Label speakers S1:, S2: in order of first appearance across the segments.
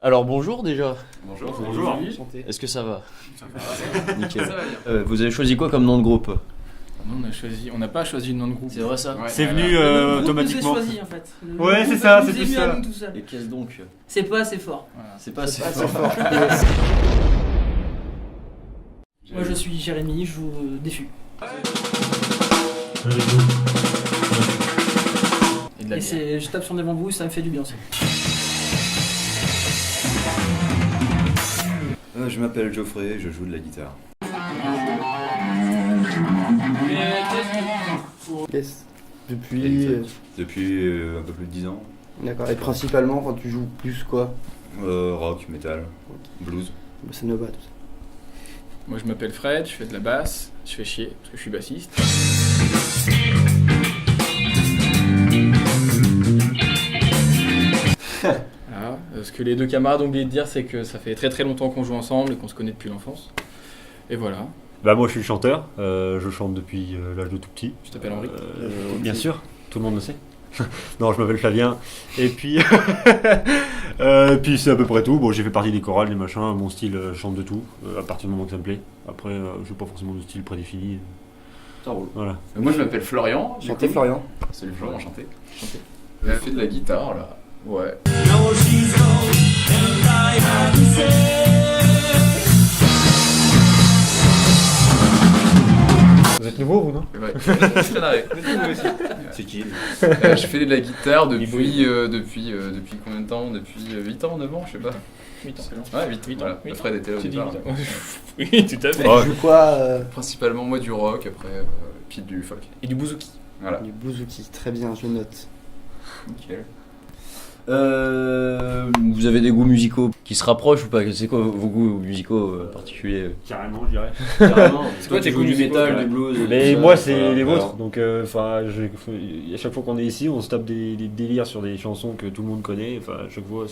S1: Alors bonjour déjà.
S2: Bonjour.
S3: Bonjour.
S1: Est-ce que ça va?
S2: Ça va.
S1: Nickel.
S2: Ça va bien.
S1: Vous avez choisi quoi comme nom de groupe?
S2: Nous, on n'a pas choisi de nom de groupe.
S1: C'est vrai ça?
S2: Ouais.
S3: C'est
S2: Voilà.
S3: venu
S4: Le groupe
S3: automatiquement.
S4: nous est choisi en fait. Le
S3: Ouais,
S4: groupe
S3: c'est ça,
S4: nous
S3: c'est
S4: est
S3: plus
S4: venu
S3: ça.
S4: à nous tout seul.
S1: Et qu'est-ce donc?
S4: C'est pas assez fort.
S2: Voilà.
S1: C'est pas assez
S4: C'est pas
S1: fort.
S4: assez Moi je suis Jérémy, je joue Défu.
S2: Et de la
S4: Et
S2: bière.
S4: je tape sur des bambous, ça me fait du bien aussi.
S5: Je m'appelle Geoffrey, je joue de la guitare.
S6: Yes. Depuis.
S5: Depuis un peu plus de 10 ans.
S6: D'accord. Et principalement, quand tu joues plus quoi?
S5: Rock, metal, blues.
S6: Bossa nova, tout ça.
S2: Moi je m'appelle Fred, je fais de la basse, je fais chier parce que je suis bassiste. Voilà. Ce que les deux camarades ont oublié de dire, c'est que ça fait très très longtemps qu'on joue ensemble et qu'on se connaît depuis l'enfance. Et voilà.
S3: Bah moi je suis le chanteur, je chante depuis l'âge de tout petit.
S2: Tu t'appelles Henri?
S3: Bien sûr, tout le monde le sait. Non, je m'appelle Flavien. Et puis, puis c'est à peu près tout. Bon, j'ai fait partie des chorales, des machins. Mon style chante de tout, à partir du moment que ça me plaît. Après, je n'ai pas forcément de style prédéfini.
S1: Ça roule.
S3: Voilà.
S7: Moi je m'appelle Florian. du
S6: Chantez
S7: coup.
S6: Florian.
S7: Salut Florian, enchanté. Je fais de la guitare là. Ouais.
S3: Vous êtes nouveau, vous, non?
S7: Ouais. Je t'en avais.
S5: C'est qui?
S7: Je fais de la guitare depuis combien de temps? Depuis 8 ans, 9 ans, je sais pas.
S2: 8 ans.
S7: Ouais, 8
S2: ans.
S7: Voilà.
S2: Huit ans.
S7: Fred était là au
S2: Tu dis
S7: départ.
S2: 8 ans. Oui, tout à fait.
S3: Oh,
S6: Tu joues quoi?
S7: Principalement moi du rock, après puis du folk.
S2: Et du bouzouki.
S7: Voilà.
S6: Du bouzouki. Très bien, je note.
S7: Nickel.
S1: Vous avez des goûts musicaux qui se rapprochent ou pas? C'est quoi vos goûts musicaux particuliers?
S3: carrément, je dirais.
S1: Carrément.
S2: C'est quoi
S1: Toi, tu
S2: tes
S1: joues
S2: goûts
S1: du
S2: musicaux,
S1: métal,
S2: toi?
S1: du blues?
S3: Mais
S1: tout ça,
S3: moi, c'est
S1: voilà.
S3: les vôtres.
S1: Alors,
S3: Donc, à chaque fois qu'on est ici, on se tape des délires sur des chansons que tout le monde connaît. Enfin, à chaque fois,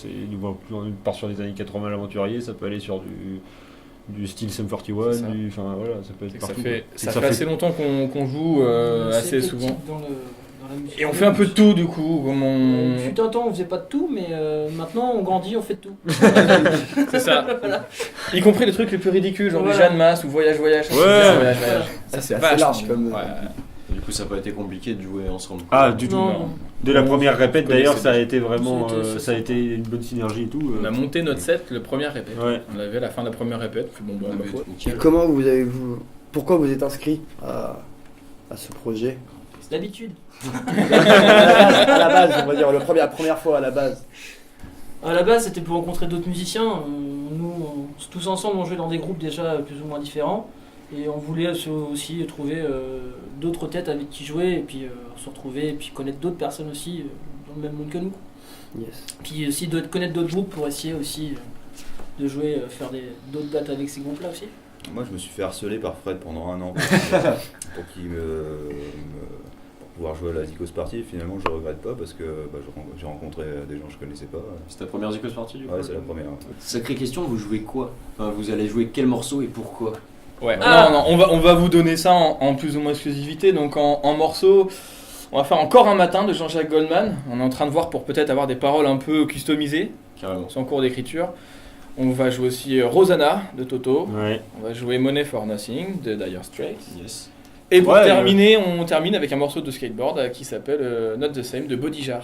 S3: on part sur des années 80 l'aventurier, ça peut aller sur du style Sum 41,
S2: C'est ça.
S3: enfin voilà, ça peut être
S2: C'est que ça
S3: partout.
S2: fait,
S3: C'est
S2: ça fait assez longtemps qu'on joue
S4: C'est
S2: assez
S4: éclectique
S2: souvent.
S4: dans la musique.
S2: Et on fait un peu de tout du coup. Comme on...
S4: Fut un temps on faisait pas de tout, mais maintenant on grandit, on fait de tout.
S2: C'est ça. Y compris les trucs les plus ridicules, genre
S4: Voilà.
S2: les Jeanne Masse ou Voyage Voyage.
S3: Ouais.
S2: Voyage.
S6: Ça, c'est assez
S2: vachement
S6: large comme.
S2: bien. Ouais.
S1: Du coup, ça n'a pas été compliqué de jouer ensemble.
S3: Ah, du tout.
S4: Non.
S3: Dès la première répète,
S2: connaissez
S3: d'ailleurs, ça a
S2: déjà.
S3: été vraiment,
S4: C'était-
S3: ça a été une bonne synergie et tout.
S2: On a monté notre set le premier répète.
S3: Ouais.
S2: On l'avait à la fin de la première répète. Puis bon, bah, ma foi.
S6: Et comment pourquoi vous êtes inscrit à ce projet?
S4: C'est d'habitude.
S6: À la base, on va dire, la première fois à la base.
S4: À la base, c'était pour rencontrer d'autres musiciens. Tous ensemble, on jouait dans des groupes déjà plus ou moins différents. Et on voulait aussi trouver d'autres têtes avec qui jouer, et puis se retrouver, et puis connaître d'autres personnes aussi dans le même monde que nous.
S6: Yes.
S4: Puis aussi connaître d'autres groupes pour essayer aussi de jouer, faire d'autres dates avec ces groupes-là aussi.
S5: Moi, je me suis fait harceler par Fred pendant un an pour pouvoir jouer à la Zikos Party. Finalement, je regrette pas parce que j'ai rencontré des gens que je connaissais pas.
S1: C'est ta première Zikos Party du coup?
S5: Ouais, c'est la première.
S1: Sacrée question, vous jouez quoi? Enfin, vous allez jouer quel morceau et pourquoi?
S2: Ouais.
S4: Ah.
S2: Non, on va vous donner ça en plus ou moins exclusivité. Donc en morceaux, on va faire encore un matin de Jean-Jacques Goldman. On est en train de voir pour peut-être avoir des paroles un peu customisées.
S1: Carrément.
S2: C'est en cours d'écriture. On va jouer aussi Rosanna de Toto.
S3: Ouais.
S2: On va jouer Money for Nothing de Dire Straits.
S1: Yes.
S2: Et pour
S3: Ouais,
S2: terminer, on termine avec un morceau de skateboard qui s'appelle Not the Same de Body Jar.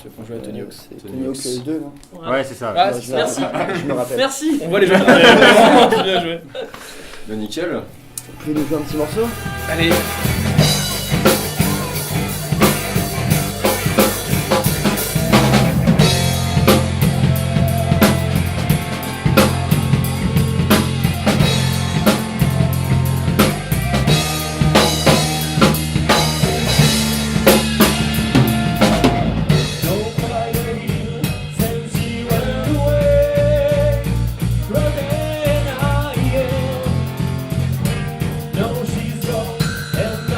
S2: Ceux qui ont joué à Tony Hawk.
S6: C'est
S1: Tony
S6: Tony Hawk
S1: Hawk.
S6: 2, non?
S4: Voilà.
S3: Ouais, c'est ça.
S2: Ah,
S6: Ouais,
S4: merci.
S6: Je me rappelle.
S4: Merci.
S2: On voit les gens. Vraiment bien joué.
S1: Bah, nickel.
S6: Vous pouvez nous jouer un petit morceau?
S2: Allez.
S8: No, she's gone, and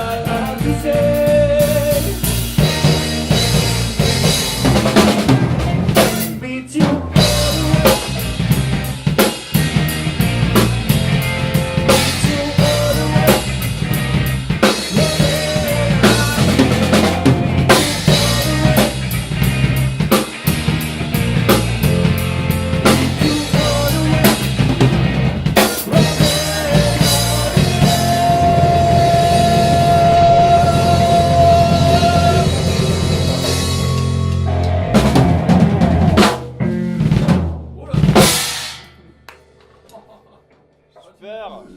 S2: Super.